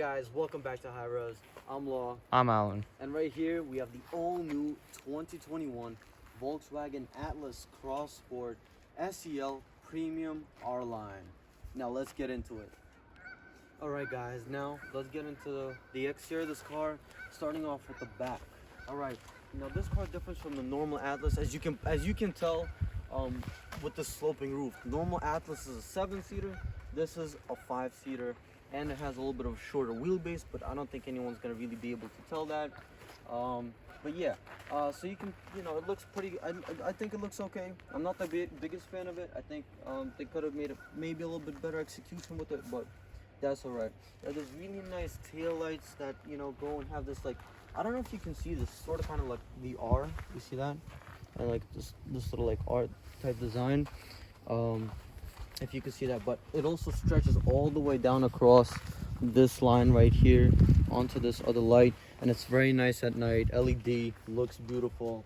guys, welcome back to High Res. I'm Law. I'm Alan. And right here we have the all-new 2021 Volkswagen Atlas Cross Sport SEL Premium R-Line. Now let's get into it. Alright guys, now let's get into the exterior of this car, starting off with the back. Alright, now this car differs from the normal Atlas, as you can tell with the sloping roof. Normal Atlas is a 7-seater, this is a 5-seater. And it has a little bit of a shorter wheelbase, but I don't think anyone's gonna really be able to tell that. But yeah, so you can, it looks pretty. I think it looks okay. I'm not the biggest fan of it. I think they could have made it maybe a little bit better execution with it, but that's all right. There's really nice tail lights that go and have this, like, I don't know if you can see this sort of kind of like the R. You see that? And like this little like art type design. If you can see that, but it also stretches all the way down across this line right here onto this other light, and it's very nice at night. LED, looks beautiful.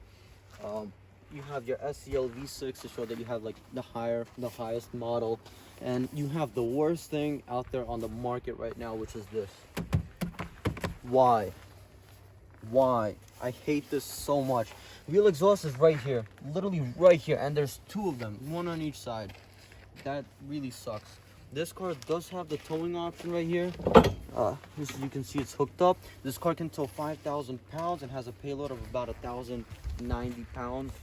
You have your SEL V6 to show that you have like the highest model, and you have the worst thing out there on the market right now, which is this. Why I hate this so much. Wheel exhaust is right here, literally right here, and there's two of them, one on each side. That really sucks. This car does have the towing option right here. As you can see, it's hooked up. This car can tow 5,000 pounds and has a payload of about 1,090 pounds.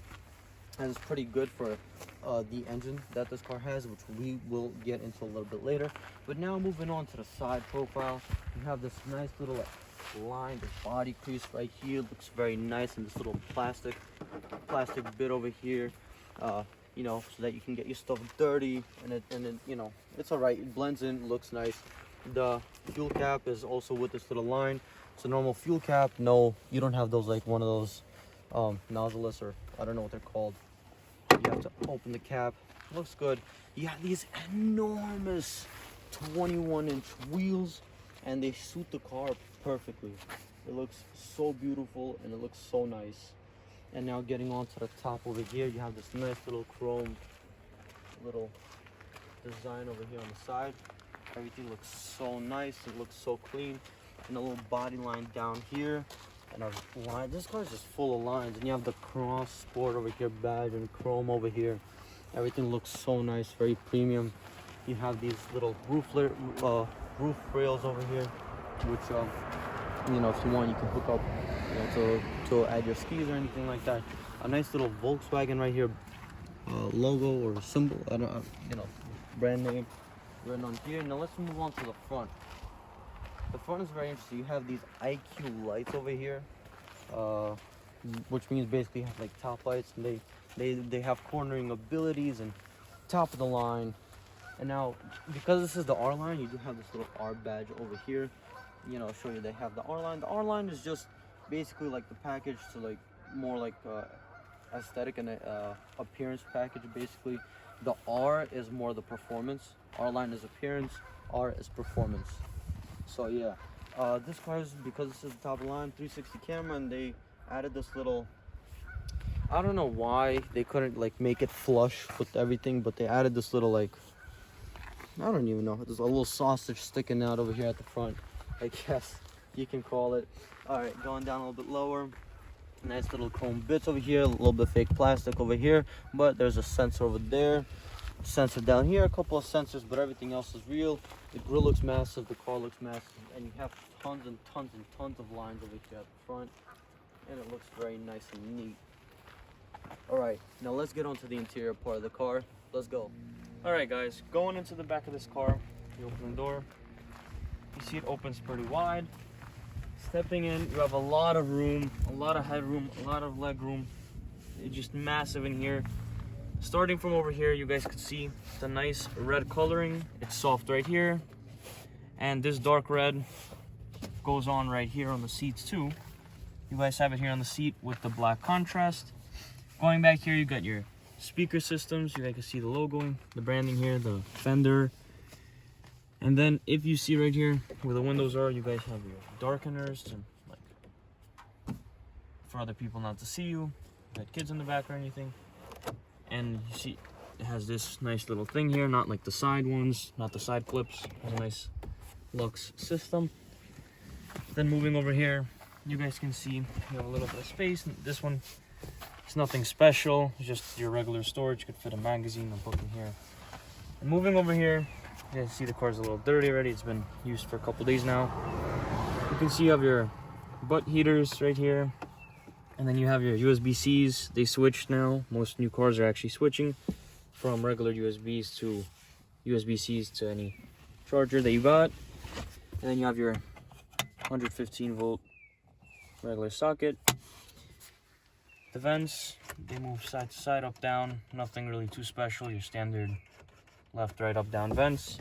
And it's pretty good for the engine that this car has, which we will get into a little bit later. But now moving on to the side profile, you have this nice little line, this body crease right here. Looks very nice, and this little plastic bit over here. So that you can get your stuff dirty, and then it's all right. It blends in, looks nice. The fuel cap is also with this little line. It's a normal fuel cap. No, you don't have those, like one of those nozzleless, or I don't know what they're called. You have to open the cap. Looks good. You have these enormous 21-inch wheels, and they suit the car perfectly. It looks so beautiful, and it looks so nice. And now getting on to the top over here, you have this nice little chrome little design over here on the side. Everything looks so nice, it looks so clean. And a little body line down here, and a line. This car is just full of lines. And you have the Cross Sport over here badge and chrome over here. Everything looks so nice, very premium. You have these little roof rails over here, which if you want, you can hook up to add your skis or anything like that. A nice little Volkswagen right here, logo or symbol, I don't brand name written on here. Now let's move on to the front. The front is very interesting. You have these IQ lights over here, which means basically you have like top lights, and they have cornering abilities and top of the line. And now, because this is the R line, you do have this little R badge over here. Show you they have the R line. The R line is just basically like the package to like more like aesthetic and appearance package. Basically, the R is more the performance. R line is appearance. R is performance. So yeah, this car is, because this is the top of the line, 360 camera, and they added this little. I don't know why they couldn't like make it flush with everything, but they added this little, like, I don't even know. There's a little sausage sticking out over here at the front, I guess you can call it. All right, going down a little bit lower. Nice little chrome bits over here, a little bit fake plastic over here, but there's a sensor over there, sensor down here, a couple of sensors, but everything else is real. The grill looks massive, the car looks massive, and you have tons and tons and tons of lines over here at the front, and it looks very nice and neat. All right, now let's get on to the interior part of the car. Let's go. All right, guys, going into the back of this car, you open the door. You see it opens pretty wide. Stepping in, you have a lot of room, a lot of headroom, a lot of leg room. It's just massive in here. Starting from over here, you guys can see the nice red coloring. It's soft right here. And this dark red goes on right here on the seats too. You guys have it here on the seat with the black contrast. Going back here, you got your speaker systems. You guys can see the logo, the branding here, the fender. And then if you see right here where the windows are, you guys have your darkeners to, like, for other people not to see you. You got kids in the back or anything. And you see it has this nice little thing here, not like the side ones, not the side clips. It has a nice Lux system. Then moving over here, you guys can see you have a little bit of space. This one, it's nothing special. It's just your regular storage. You could fit a magazine, a book in here. And moving over here, you can see the car's a little dirty already. It's been used for a couple days now. You can see you have your butt heaters right here. And then you have your USB-Cs. They switched now. Most new cars are actually switching from regular USBs to USB-Cs to any charger that you got. And then you have your 115 volt regular socket. The vents, they move side to side, up, down. Nothing really too special. Your standard left, right, up, down vents.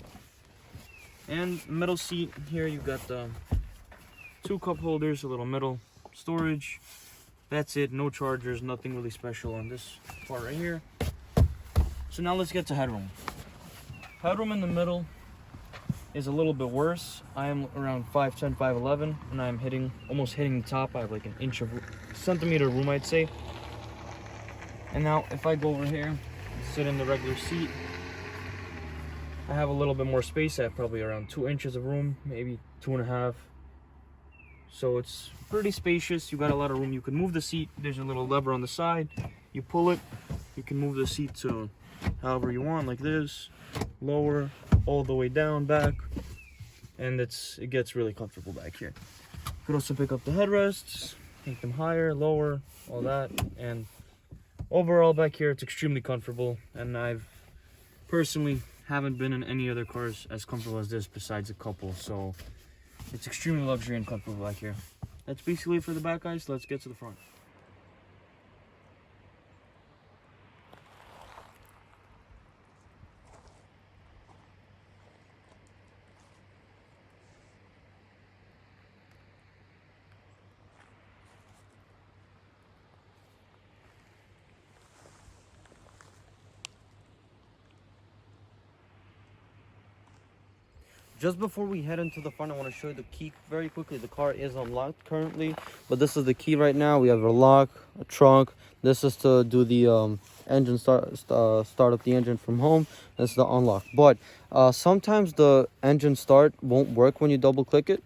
And middle seat here, you've got the 2 cup holders, a little middle storage. That's it. No chargers. Nothing really special on this part right here. So now let's get to headroom. Headroom in the middle is a little bit worse. I am around 5'10", 5'11", and I'm almost hitting the top. I have like an inch of centimeter room, I'd say. And now if I go over here, sit in the regular seat, I have a little bit more space. I have probably around 2 inches of room, maybe 2.5. So it's pretty spacious. You got a lot of room. You can move the seat. There's a little lever on the side. You pull it. You can move the seat to however you want, like this, lower, all the way down, back, and it gets really comfortable back here. You could also pick up the headrests, make them higher, lower, all that, and overall back here it's extremely comfortable. And I've personally haven't been in any other cars as comfortable as this besides a couple, so it's extremely luxury and comfortable back here. That's basically it for the back, guys. Let's get to the front. Just before we head into the front, I want to show you the key very quickly. The car is unlocked currently, but this is the key right now. We have a lock, a trunk. This is to do the engine start up the engine from home. This is the unlock. But sometimes the engine start won't work when you double click it.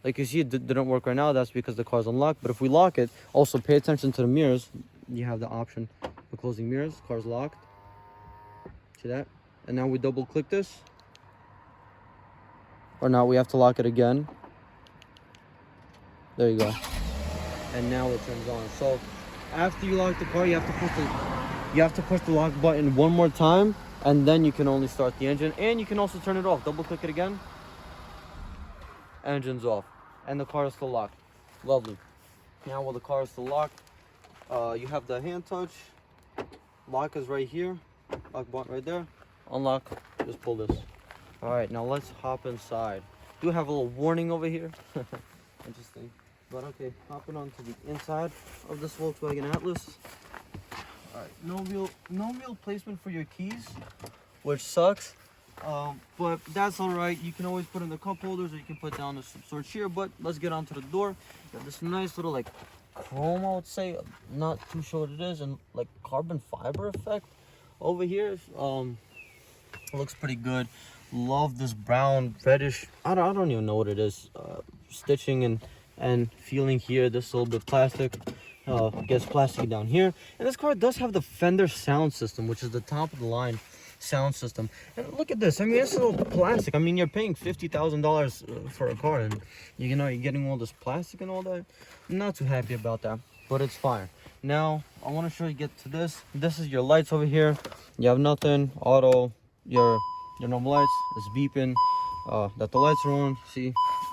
Like you see, it didn't work right now. That's because the car's unlocked. But if we lock it, also pay attention to the mirrors. You have the option for closing mirrors. Car's locked. See that? And now we double click this. Or now we have to lock it again. There you go. And now it turns on. So after you lock the car, you have to push the lock button one more time, and then you can only start the engine. And you can also turn it off. Double click it again. Engine's off. And the car is still locked. Lovely. Now while the car is still locked, you have the hand touch. Lock is right here. Lock button right there. Unlock. Just pull this. All right, now let's hop inside. Do have a little warning over here. Interesting. But okay, hopping onto the inside of this Volkswagen Atlas. All right, no real placement for your keys, which sucks. But that's all right. You can always put in the cup holders, or you can put down the storage here. But let's get onto the door. You have this nice little like chrome, I would say. Not too sure what it is, and like carbon fiber effect over here. Looks pretty good. Love this brown reddish, I don't even know what it is, stitching and feeling here. This little bit plastic, gets plastic down here. And this car does have the Fender sound system, which is the top of the line sound system. And look at this. I mean, it's a little plastic. I mean, you're paying $50,000 for a car, and you know you're getting all this plastic and all that. I'm not too happy about that, but it's fine. Now I want to show you, get to this. This is your lights over here. You have nothing. Auto, your normal lights is beeping that the lights are on. See,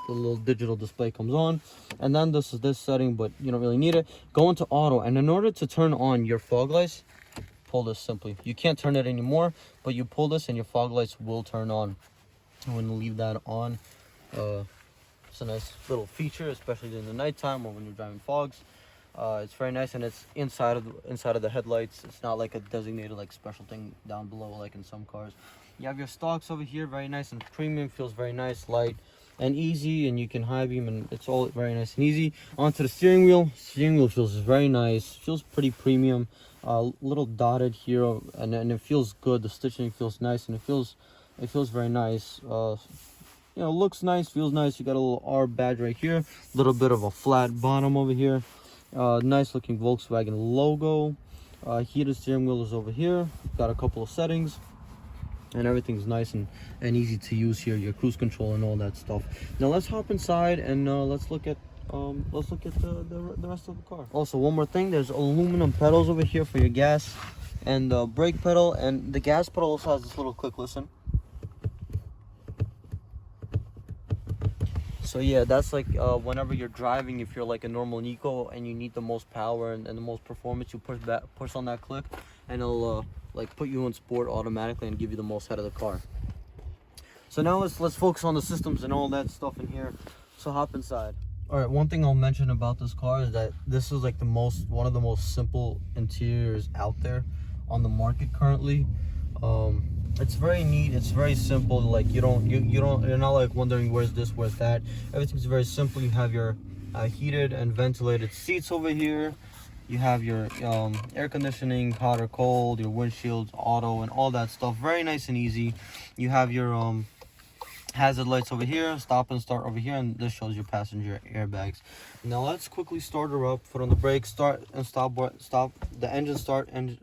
the little digital display comes on. And then this is this setting, but you don't really need it. Go into auto, and in order to turn on your fog lights, pull this simply. You can't turn it anymore, but you pull this and your fog lights will turn on. I'm going to leave that on. It's a nice little feature, especially in the nighttime or when you're driving fogs. It's very nice, and it's inside of the headlights. It's not like a designated like special thing down below like in some cars. You have your stalks over here, very nice and premium. Feels very nice, light and easy, and you can high beam, and it's all very nice and easy. Onto the steering wheel. Steering wheel feels very nice. Feels pretty premium. Little dotted here, and it feels good. The stitching feels nice, and it feels very nice. you know, looks nice, feels nice. You got a little R badge right here, a little bit of a flat bottom over here. Nice looking Volkswagen logo. Heated steering wheel is over here. Got a couple of settings, and everything's nice and easy to use here. Your cruise control and all that stuff. Now let's hop inside and let's look at the rest of the car. Also, one more thing, there's aluminum pedals over here for your gas and the brake pedal, and the gas pedal also has this little click. Listen. So yeah, that's like whenever you're driving, if you're like a normal Nico and you need the most power and the most performance, you push on that click, and it'll like put you in sport automatically and give you the most out of the car. So now let's focus on the systems and all that stuff in here. So hop inside. All right, one thing I'll mention about this car is that this is like one of the most simple interiors out there on the market currently. It's very neat, it's very simple. Like you're not like wondering where's this, where's that. Everything's very simple. You have your heated and ventilated seats over here. You have your air conditioning, hot or cold, your windshields, auto, and all that stuff. Very nice and easy. You have your hazard lights over here, stop and start over here, and this shows your passenger airbags. Now let's quickly start her up. Foot on the brake, start and stop. The engine start and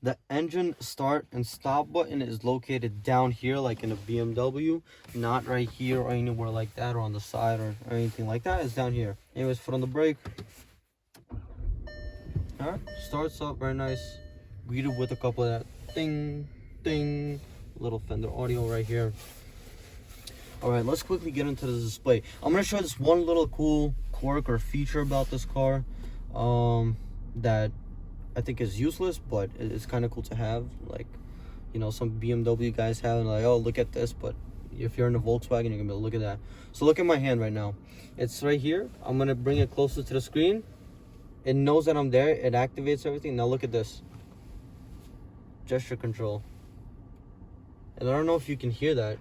the engine start and stop button is located down here, like in a BMW, not right here or anywhere like that, or on the side or anything like that. It's down here. Anyways, foot on the brake. All right, starts up very nice. Greeted with a couple of that ding, ding, little Fender audio right here. All right, let's quickly get into the display. I'm gonna show this one little cool quirk or feature about this car that I think is useless, but it's kind of cool to have. Like, you know, some BMW guys have, and like, oh, look at this. But if you're in a Volkswagen, you're gonna be able to look at that. So look at my hand right now. It's right here. I'm gonna bring it closer to the screen. It knows that I'm there. It activates everything. Now look at this. Gesture control. And I don't know if you can hear that.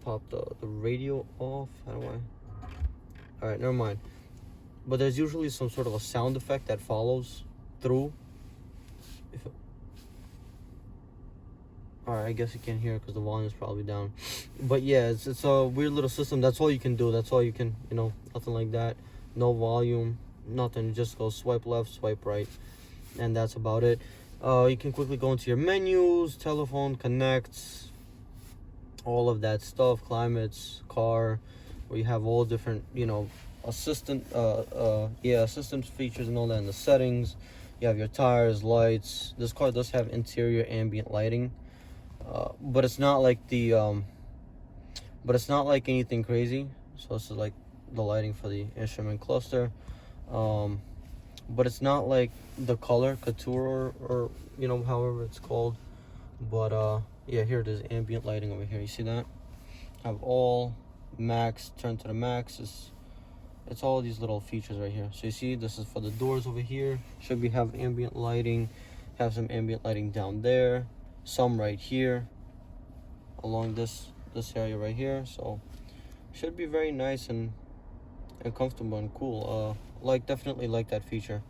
Pop the radio off. How do I? All right, never mind. But there's usually some sort of a sound effect that follows through. All right, I guess you can't hear it because the volume is probably down. But yeah, it's a weird little system. That's all you can do. That's all you can, you know, nothing like that. No volume, nothing. You just go swipe left, swipe right, and that's about it. You can quickly go into your menus, telephone, connects, all of that stuff, climates, car, where you have all different, you know, assistant features and all that in the settings. You have your tires, lights. This car does have interior ambient lighting, but it's not like anything crazy. So this is like the lighting for the instrument cluster, but it's not like the color couture or you know, however it's called. But yeah, here it is, ambient lighting over here. You see that? Have all max, turn to the max. It's all these little features right here. So you see, this is for the doors over here. Should be have ambient lighting, have some ambient lighting down there, some right here along this area right here. So should be very nice and comfortable and cool. Definitely like that feature.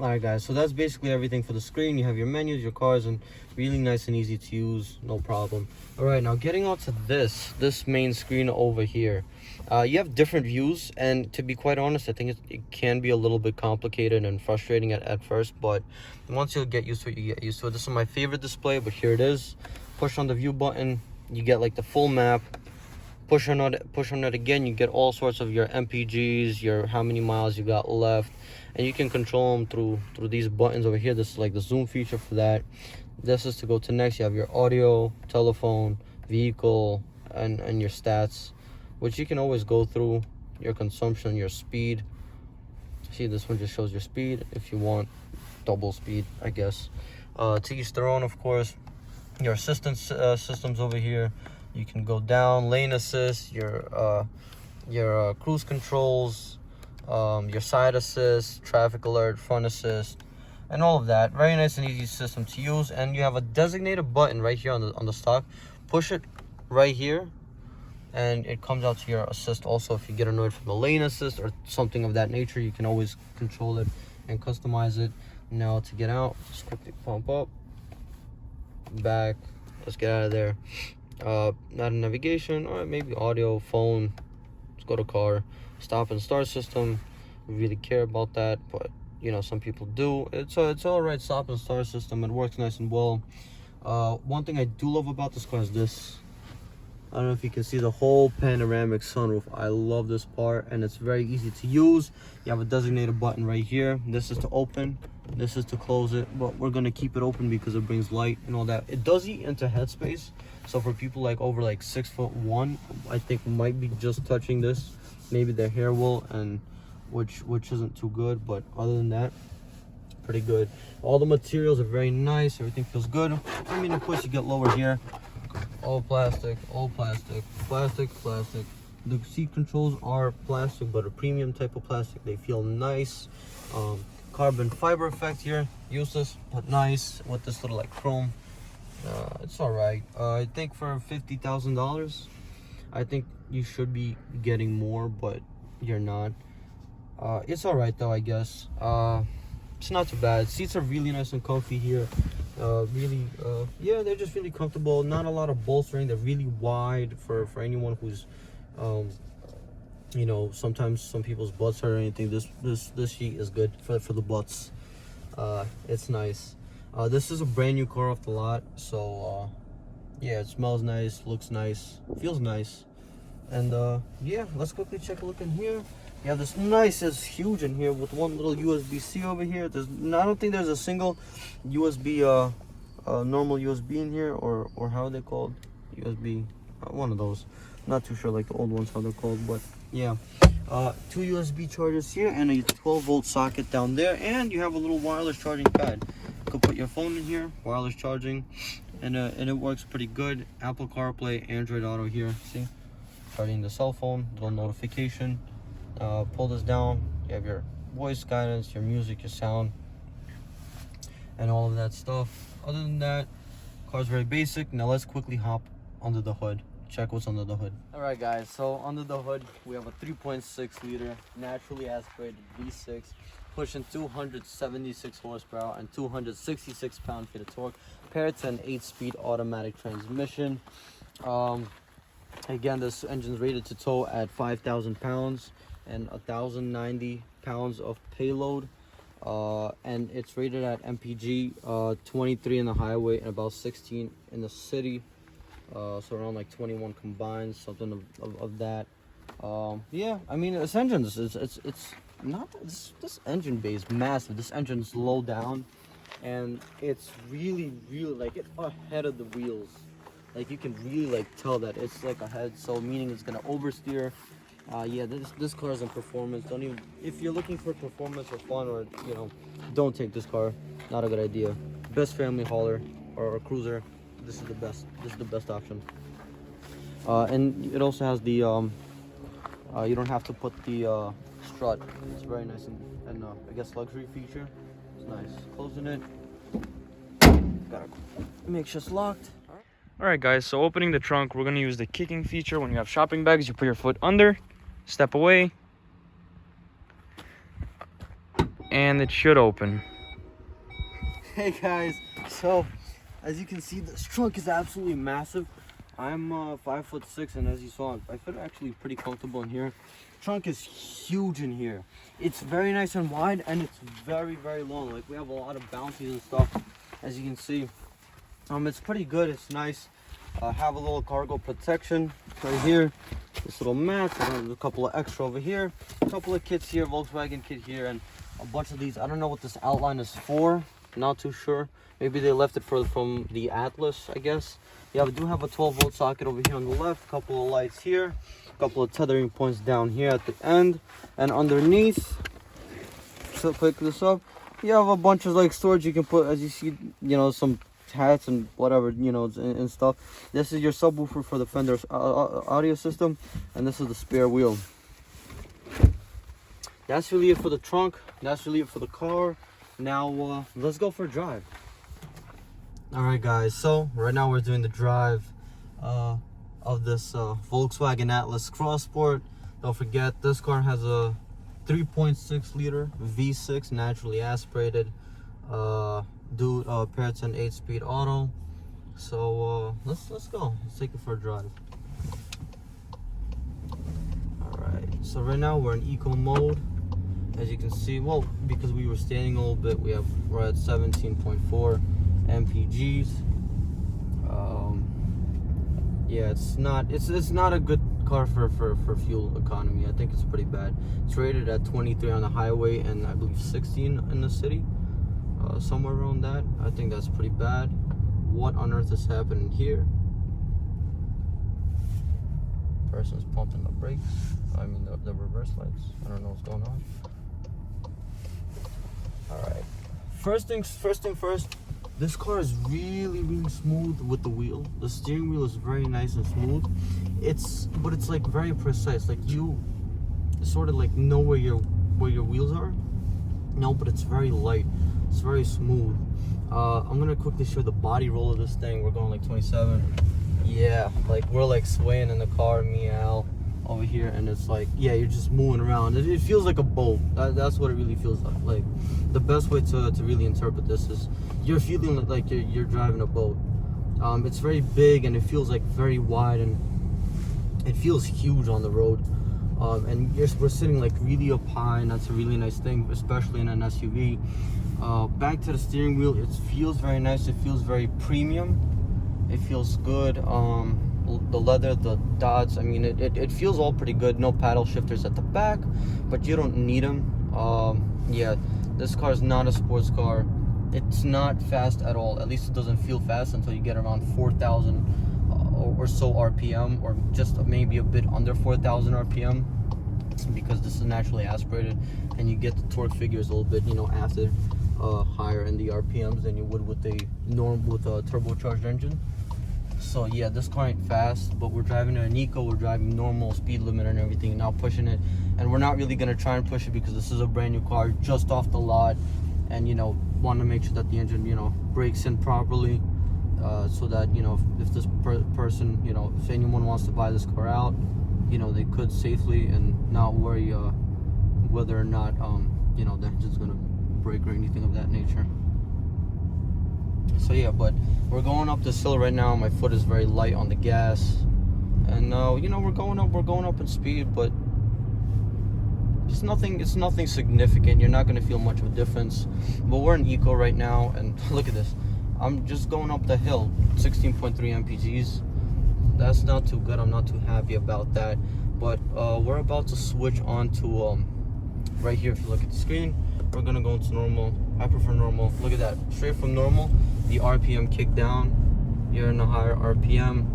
All right guys, so that's basically everything for the screen. You have your menus, your cars, and really nice and easy to use, no problem. All right, now getting on to this main screen over here. You have different views, and to be quite honest, I think it can be a little bit complicated and frustrating at first, but once you get used to it, you get used to it. This is my favorite display, but here it is. Push on the view button, you get like the full map. Push on it again, you get all sorts of your MPGs, your how many miles you got left, and you can control them through these buttons over here. This is like the zoom feature for that. This is to go to next. You have your audio, telephone, vehicle, and your stats, which you can always go through, your consumption, your speed. See, this one just shows your speed if you want double speed, I guess. To each their own, of course. Your assistance systems over here. You can go down, lane assist, your cruise controls, your side assist, traffic alert, front assist, and all of that. Very nice and easy system to use. And you have a designated button right here on the stock. Push it right here, and it comes out to your assist. Also, if you get annoyed from the lane assist or something of that nature, you can always control it and customize it. Now to get out, just quickly pump up, back, Let's get out of there. Not a navigation, or maybe audio, phone. Let's go to car. Stop and start system. We really care about that, but you know, some people do. It's all right stop and start system. It works nice and well. One thing I do love about this car is this. I don't know if you can see the whole panoramic sunroof. I love this part, and it's very easy to use. You have a designated button right here. This is to open, this is to close it, but we're gonna keep it open because it brings light and all that. It does eat into headspace, so for people like over like 6'1", I think might be just touching this, maybe their hair will, and which isn't too good, but other than that, pretty good. All the materials are very nice. Everything feels good. I mean, of course, you get lower here. All plastic, plastic. The seat controls are plastic, but a premium type of plastic. They feel nice. Carbon fiber effect here, useless but nice with this little like chrome. It's all right. I think for $50,000, I think you should be getting more, but you're not. It's all right though, I guess. It's not too bad. Seats are really nice and comfy here. Yeah, they're just really comfortable. Not a lot of bolstering. They're really wide for anyone who's you know, sometimes some people's butts hurt or anything. This seat is good for the butts. It's nice. This is a brand new car off the lot, so yeah, it smells nice, looks nice, feels nice. And yeah, let's quickly check a look in here. You have this nice, it's huge in here with one little USB-C over here. I don't think there's a single USB, normal USB in here, or how are they called? USB, one of those. Not too sure, like the old ones, how they're called, but yeah. 2 USB chargers here and a 12-volt socket down there, and you have a little wireless charging pad. You could put your phone in here, wireless charging, and it works pretty good. Apple CarPlay, Android Auto here. See, charging the cell phone, little notification. Pull this down, you have your voice guidance, your music, your sound, and all of that stuff. Other than that, car's very basic. Now let's quickly hop under the hood, check what's under the hood. All right guys, so under the hood we have a 3.6 liter naturally aspirated V6 pushing 276 horsepower and 266 pound-feet of torque, paired to an 8-speed automatic transmission. Again, this engine's rated to tow at 5,000 pounds and 1,090 pounds of payload, and it's rated at MPG 23 in the highway and about 16 in the city, so around like 21 combined, something of that. Yeah, I mean, this engine it's not this engine bay is massive. This engine's low down, and it's really like it's ahead of the wheels. Like you can really like tell that it's like ahead, so meaning it's gonna oversteer. Yeah, this car is in performance. Don't even, if you're looking for performance or fun, or you know, don't take this car. Not a good idea. Best family hauler or cruiser. This is the best. This is the best option. And it also has the you don't have to put the strut. It's very nice and I guess luxury feature. It's nice. Closing it. Gotta make sure it's locked. Alright guys, so opening the trunk, we're going to use the kicking feature. When you have shopping bags, you put your foot under, step away, and it should open. Hey guys, so as you can see, this trunk is absolutely massive. I'm 5'6", and as you saw, I feel actually pretty comfortable in here. Trunk is huge in here. It's very nice and wide, and it's very long. Like we have a lot of bouncies and stuff, as you can see. It's pretty good. It's nice. Have a little cargo protection right here. This little mat. There's a couple of extra over here. A couple of kits here. Volkswagen kit here, and a bunch of these. I don't know what this outline is for. Not too sure. Maybe they left it from the Atlas, I guess. Yeah, we do have a 12-volt socket over here on the left. A couple of lights here. A couple of tethering points down here at the end, and underneath. So pick this up. You have a bunch of like storage you can put, as you see. You know, some hats and whatever, you know, and stuff. This is your subwoofer for the Fender's audio system, and this is the spare wheel. That's really it for the trunk. That's really it for the car. Now let's go for a drive. All right guys, so right now we're doing the drive of this Volkswagen Atlas Cross Sport. Don't forget, this car has a 3.6 liter V6 naturally aspirated, paired to an 8-speed auto. So let's go. Let's take it for a drive. All right. So right now we're in eco mode. As you can see, well, because we were standing a little bit, we're at 17.4 mpgs. Yeah, it's not a good car for fuel economy. I think it's pretty bad. It's rated at 23 on the highway and I believe 16 in the city, somewhere around that. I think that's pretty bad. What on earth is happening here? Person's pumping the brakes. I mean the reverse lights. I don't know what's going on. All right. First thing first. This car is really smooth with the wheel. The steering wheel is very nice and smooth. But it's like very precise. Like you sort of like know where your wheels are. No, but it's very light. It's very smooth. I'm gonna quickly show the body roll of this thing. We're going like 27. Yeah, like we're like swaying in the car, me and Al over here, and it's like, yeah, you're just moving around. It feels like a boat. That's what it really feels like. Like the best way to really interpret this is you're feeling like you're driving a boat. It's very big and it feels like very wide and it feels huge on the road. And we're sitting like really up high, and that's a really nice thing, especially in an SUV. Back to the steering wheel, it feels very nice. It feels very premium. It feels good. The leather, the dots, I mean, it feels all pretty good. No paddle shifters at the back, but you don't need them. Yeah, this car is not a sports car. It's not fast at all. At least it doesn't feel fast until you get around 4,000 or so RPM, or just maybe a bit under 4,000 RPM, because this is naturally aspirated, and you get the torque figures a little bit, after higher in the RPMs than you would with a turbocharged engine. So yeah, this car ain't fast, but we're driving an eco, we're driving normal speed limit and everything, now pushing it, and we're not really gonna try and push it because this is a brand new car just off the lot, and want to make sure that the engine breaks in properly, so that if this person, if anyone wants to buy this car out, they could safely and not worry whether or not the engine's gonna break or anything of that nature. So yeah, but we're going up this hill right now. My foot is very light on the gas, and we're going up in speed, but it's nothing significant. You're not going to feel much of a difference. But we're in eco right now, and look at this. I'm just going up the hill, 16.3 mpgs. That's not too good. I'm not too happy about that. But we're about to switch on to right here. If you look at the screen, we're gonna go into normal. I prefer normal. Look at that. Straight from normal, the RPM kick down. You're in a higher RPM,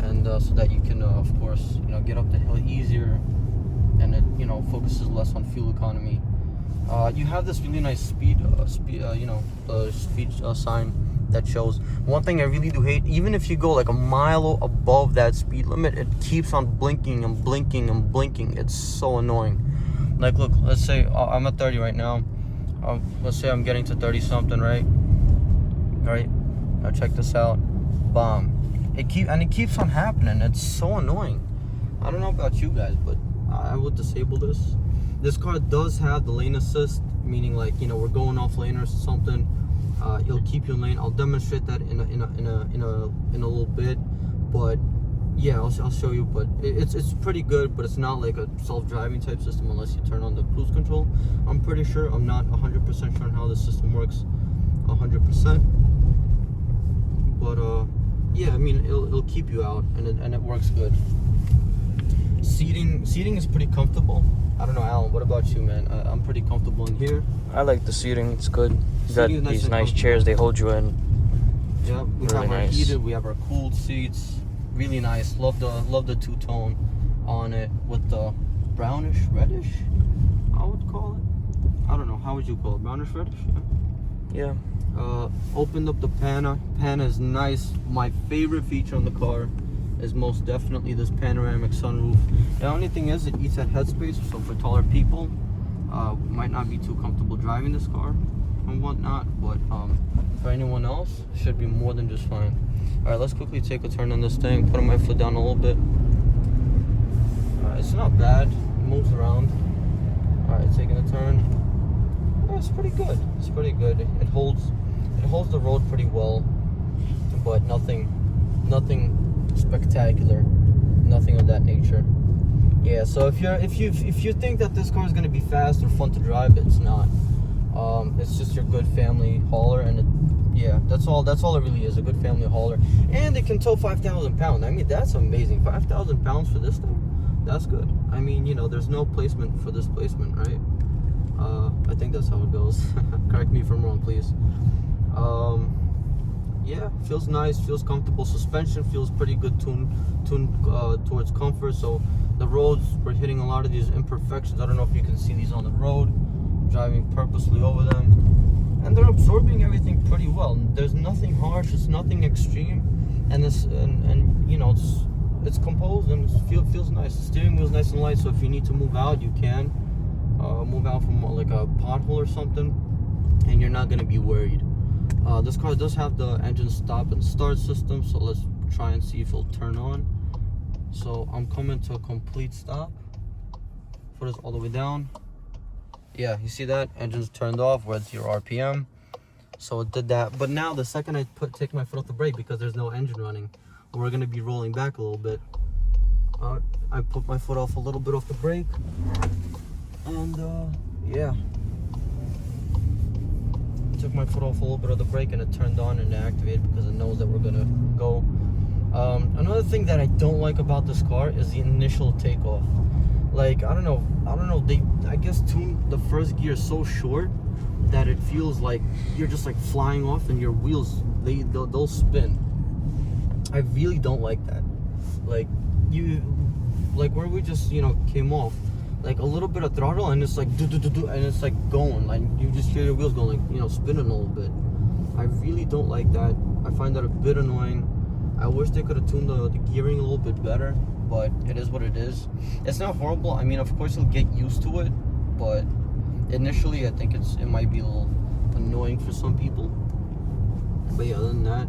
and so that you can, of course, get up the hill easier, and it, focuses less on fuel economy. You have this really nice speed sign that shows. One thing I really do hate, even if you go like a mile above that speed limit, it keeps on blinking and blinking and blinking. It's so annoying. Like, look, let's say I'm at 30 right now. Let's say I'm getting to 30 something, right? Now check this out. Bomb. It keeps on happening. It's so annoying. I don't know about you guys, but I would disable this. This car does have the lane assist, meaning like we're going off lane or something. It'll keep you in lane. I'll demonstrate that in a little bit, but yeah, I'll show you. But it's pretty good, but it's not like a self-driving type system unless you turn on the cruise control. I'm pretty sure. I'm not 100% sure on how the system works 100%, but yeah, I mean it'll keep you out, and it works good. Seating is pretty comfortable. I don't know, Alan, what about you, man? I'm pretty comfortable in here. I like the seating. It's good. You got these nice chairs. They hold you in. Yeah, we have our heated. We have our cooled seats. Really nice. Love the two-tone on it with the brownish reddish, I would call it. I don't know, how would you call it? Brownish reddish? Yeah. Opened up the pana. Pana is nice. My favorite feature on the car is most definitely this panoramic sunroof. The only thing is, it eats at headspace, so for taller people, might not be too comfortable driving this car and whatnot, but for anyone else, it should be more than just fine. All right, let's quickly take a turn on this thing, putting my foot down a little bit. It's not bad, it moves around. All right, taking a turn. Yeah, it's pretty good. It's pretty good. It holds the road pretty well. but nothing spectacular, nothing of that nature. Yeah, so if you think that this car is gonna be fast or fun to drive, it's not. It's just your good family hauler, and yeah, that's all it really is, a good family hauler. And it can tow 5,000 pounds. I mean, that's amazing. 5,000 pounds for this thing, that's good. I mean, you know, there's no placement for displacement, right? I think that's how it goes. Correct me if I'm wrong, please. Yeah, feels nice, feels comfortable. Suspension feels pretty good, tuned towards comfort. So the roads, we're hitting a lot of these imperfections. I don't know if you can see these on the road, driving purposely over them, and they're absorbing everything pretty well. There's nothing harsh, it's nothing extreme, and this and you know, it's composed, and it feels nice. The steering wheel's nice and light, so if you need to move out, you can move out from like a pothole or something, and you're not gonna be worried. This car does have the engine stop and start system, so let's try and see if it'll turn on. So I'm coming to a complete stop. Foot is all the way down. Yeah, you see that? Engine's turned off where it's your RPM. So it did that. But now the second I take my foot off the brake, because there's no engine running, we're gonna be rolling back a little bit. I put my foot off a little bit off the brake, and yeah, took my foot off a little bit of the brake, and it turned on and activated because it knows that we're gonna go. Another thing that I don't like about this car is the initial takeoff. Like, I don't know, they, I guess, tuned the first gear so short that it feels like you're just like flying off, and your wheels, they'll spin. I really don't like that. Like where we just, you know, came off, like a little bit of throttle, and it's like do, and it's like going, like you just hear your wheels going, like, you know, spinning a little bit. I really don't like that. I find that a bit annoying. I wish they could have tuned the gearing a little bit better, but it is what it is. It's not horrible. I mean, of course you'll get used to it, but initially I think it might be a little annoying for some people. But yeah, other than that,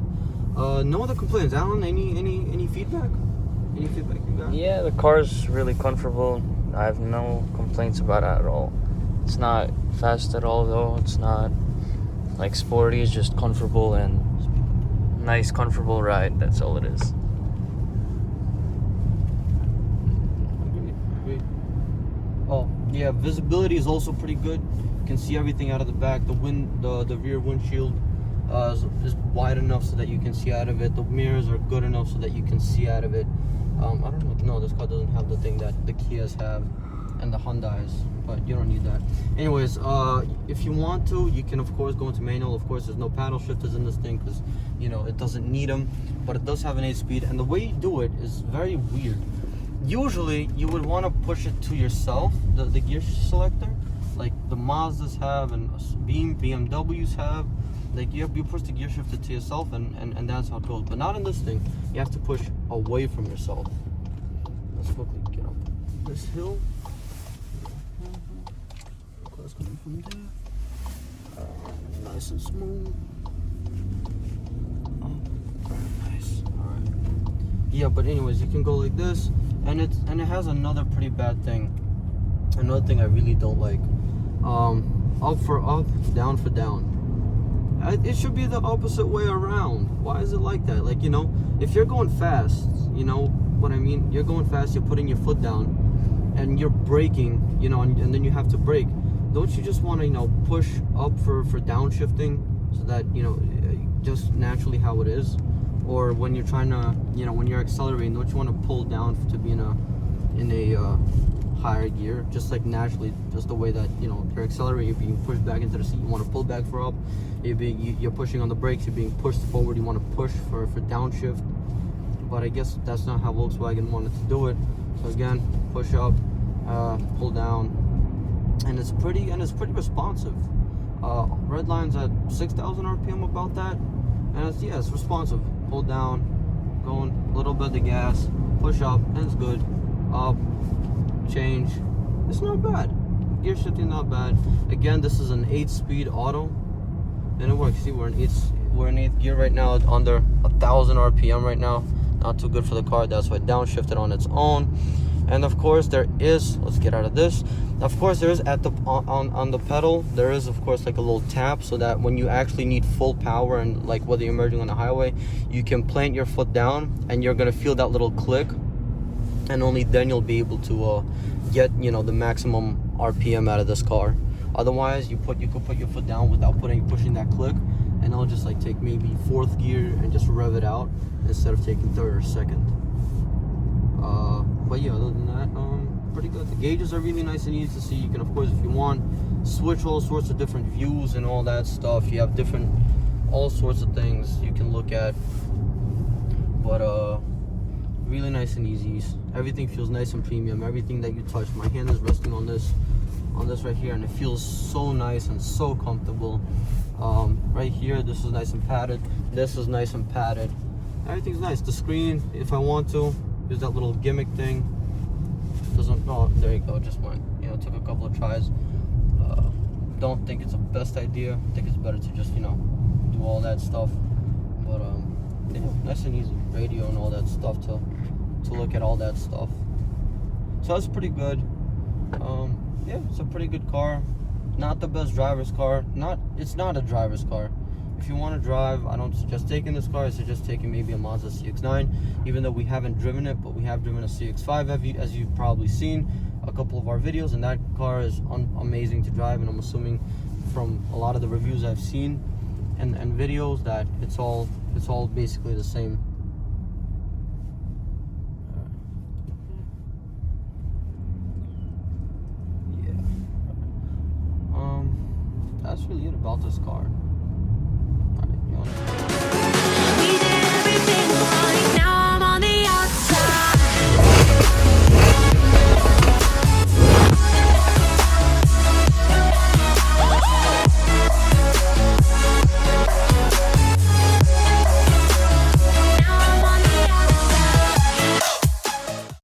no other complaints. Alan, any feedback? Any feedback you got? Yeah, the car's really comfortable. I have no complaints about it at all. It's not fast at all, though. It's not like sporty. It's just comfortable and nice, comfortable ride. That's all it is. Agreed. Oh yeah, visibility is also pretty good. You can see everything out of the back. The rear windshield is wide enough so that you can see out of it. The mirrors are good enough so that you can see out of it. I don't know. No, this car doesn't have the thing that the Kias have and the Hyundais, but you don't need that. Anyways, if you want to, you can of course go into manual. Of course, there's no paddle shifters in this thing because, you know, it doesn't need them, but it does have an 8-speed, and the way you do it is very weird. Usually, you would want to push it to yourself, the gear selector, like the Mazdas have and BMWs have. Like you push the gear shifter to yourself, and that's how it goes. But not in this thing. You have to push away from yourself. Let's quickly get up this hill. Car's coming from there. Nice and smooth. Oh, very nice. All right. Yeah, but anyways, you can go like this, and it has another pretty bad thing. Another thing I really don't like. Up for up, down for down. It should be the opposite way around. Why is it like that? Like, you know, if you're going fast, you know what I mean? You're going fast, you're putting your foot down, and you're braking, you know, and then you have to brake. Don't you just want to, you know, push up for downshifting so that, you know, just naturally how it is? Or when you're trying to, you know, when you're accelerating, don't you want to pull down to be in a higher gear, just like naturally, just the way that, you know, you're accelerating, you're being pushed back into the seat, you want to pull back for up, you're pushing on the brakes, you're being pushed forward, you want to push for downshift. But I guess that's not how Volkswagen wanted to do it. So again, push up, pull down, and it's pretty responsive. Red line's at 6,000 RPM, about that, and it's responsive. Pull down, going a little bit of the gas, push up, and it's good. Up, change, it's not bad. Gear shifting not bad. Again, this is an 8-speed auto, and it works. See, we're in 8th gear right now, under 1,000 RPM right now. Not too good for the car. That's why it downshifted on its own. And of course there is, let's get out of this. Of course there is at the on the pedal, there is of course like a little tap, so that when you actually need full power and like whether you're merging on the highway, you can plant your foot down and you're gonna feel that little click, and only then you'll be able to get, you know, the maximum RPM out of this car. Otherwise, you could put your foot down without pushing that click, and it'll just like take maybe 4th gear and just rev it out instead of taking 3rd or 2nd. But yeah, other than that, pretty good. The gauges are really nice and easy to see. You can, of course, if you want, switch all sorts of different views and all that stuff. You have different, all sorts of things you can look at. But really nice and easy. Everything feels nice and premium. Everything that you touch, my hand is resting on this right here, and it feels so nice and so comfortable. Right here, this is nice and padded. This is nice and padded. Everything's nice. The screen, if I want to, use that little gimmick thing. Doesn't, oh, there you go, just went. You know, took a couple of tries. Don't think it's the best idea. I think it's better to just, you know, do all that stuff. But yeah, nice and easy. Radio and all that stuff to look at all that stuff. So that's pretty good. Yeah, it's a pretty good car. Not the best driver's car. It's not a driver's car. If you want to drive, I don't suggest taking this car. I suggest taking maybe a Mazda CX-9, even though we haven't driven it, but we have driven a CX-5, as you've probably seen a couple of our videos, and that car is amazing to drive, and I'm assuming from a lot of the reviews I've seen and videos that it's all basically the same. Yeah. That's really it about this car.